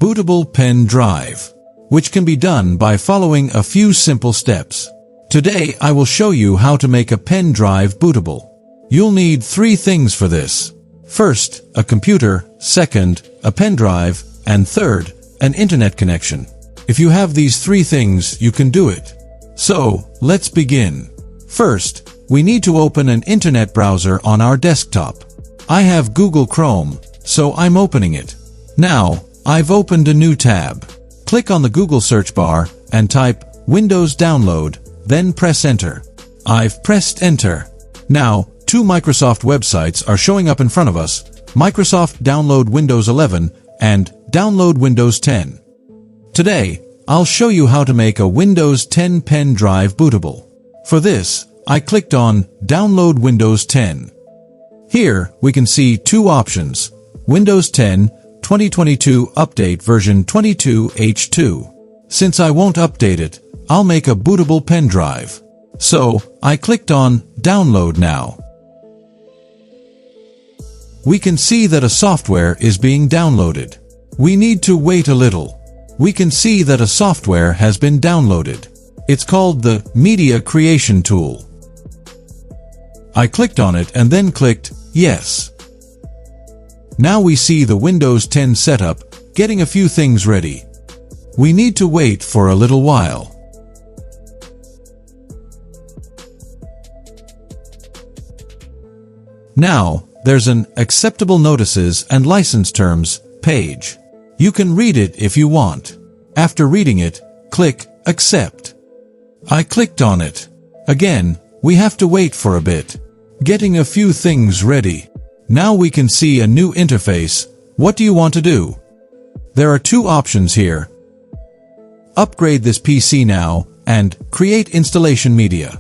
bootable pen drive, which can be done by following a few simple steps. Today I will show you how to make a pen drive bootable. You'll need 3 things for this. First, a computer, second, a pen drive, and third, an internet connection. If you have these 3 things, you can do it. So, let's begin. First, we need to open an internet browser on our desktop. I have Google Chrome, so I'm opening it. Now, I've opened a new tab. Click on the Google search bar and type Windows Download, then press Enter. I've pressed Enter. Now, 2 Microsoft websites are showing up in front of us: Microsoft Download Windows 11 and Download Windows 10. Today, I'll show you how to make a Windows 10 pen drive bootable. For this, I clicked on Download Windows 10. Here, we can see 2 options: Windows 10 2022 Update version 22H2. Since I won't update it, I'll make a bootable pen drive. So, I clicked on Download Now. We can see that a software is being downloaded. We need to wait a little. We can see that a software has been downloaded. It's called the Media Creation Tool. I clicked on it and then clicked Yes. Now we see the Windows 10 setup, getting a few things ready. We need to wait for a little while. Now, there's an Acceptable Notices and License Terms page. You can read it if you want. After reading it, click Accept. I clicked on it. Again, we have to wait for a bit. Getting a few things ready. Now we can see a new interface. What do you want to do? There are 2 options here. Upgrade this PC now and Create Installation Media.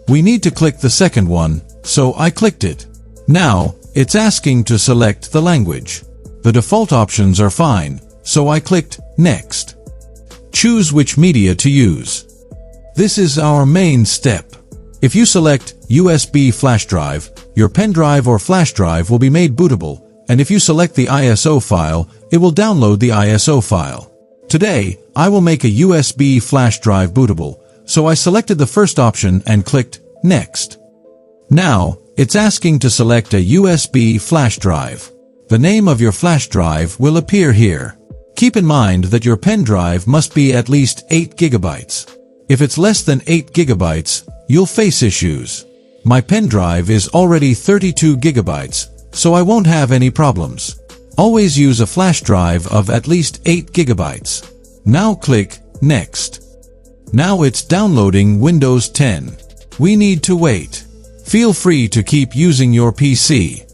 We need to click the second one, so I clicked it. Now, it's asking to select the language. The default options are fine, so I clicked Next. Choose which media to use. This is our main step. If you select USB flash drive, your pen drive or flash drive will be made bootable, and if you select the ISO file, it will download the ISO file. Today, I will make a USB flash drive bootable, so I selected the first option and clicked Next. Now, it's asking to select a USB flash drive. The name of your flash drive will appear here. Keep in mind that your pen drive must be at least 8 gigabytes. If it's less than 8 gigabytes, you'll face issues. My pen drive is already 32 gigabytes, so I won't have any problems. Always use a flash drive of at least 8 gigabytes. Now click Next. Now it's downloading Windows 10. We need to wait. Feel free to keep using your PC.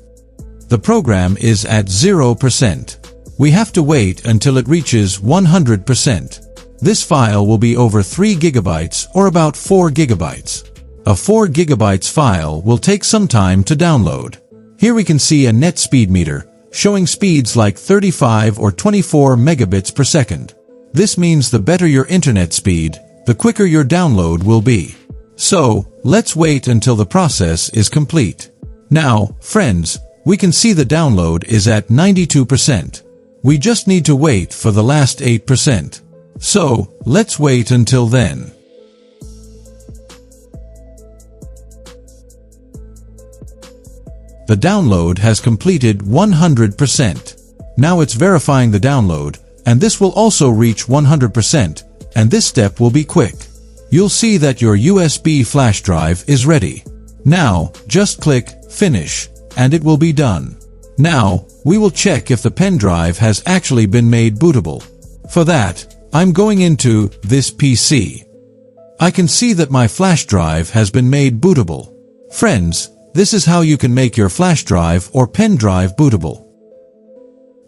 The program is at 0%. We have to wait until it reaches 100%. This file will be over 3 gigabytes or about 4 gigabytes. A 4 gigabytes file will take some time to download. Here we can see a net speed meter, showing speeds like 35 or 24 megabits per second. This means the better your internet speed, the quicker your download will be. So, let's wait until the process is complete. Now, friends, we can see the download is at 92%. We just need to wait for the last 8%. So, let's wait until then. The download has completed 100%. Now it's verifying the download, and this will also reach 100%, and this step will be quick. You'll see that your USB flash drive is ready. Now, just click Finish, and it will be done. Now, we will check if the pen drive has actually been made bootable. For that, I'm going into this PC. I can see that my flash drive has been made bootable. Friends, this is how you can make your flash drive or pen drive bootable.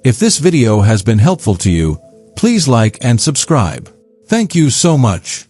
If this video has been helpful to you, please like and subscribe. Thank you so much.